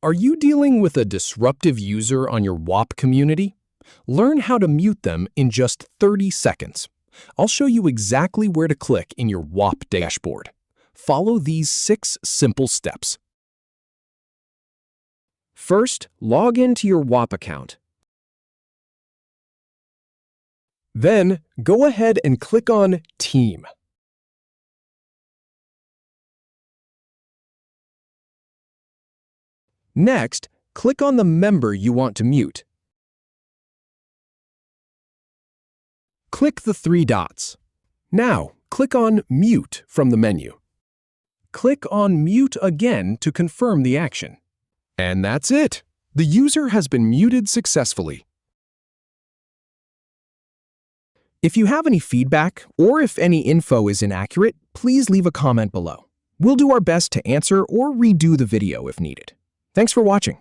Are you dealing with a disruptive user on your Whop community? Learn how to mute them in just 30 seconds. I'll show you exactly where to click in your Whop dashboard. Follow these 6 simple steps. First, log into your Whop account. Then, go ahead and click on Team. Next, click on the member you want to mute. Click the 3 dots. Now, click on Mute from the menu. Click on Mute again to confirm the action. And that's it! The user has been muted successfully. If you have any feedback, or if any info is inaccurate, please leave a comment below. We'll do our best to answer or redo the video if needed. Thanks for watching.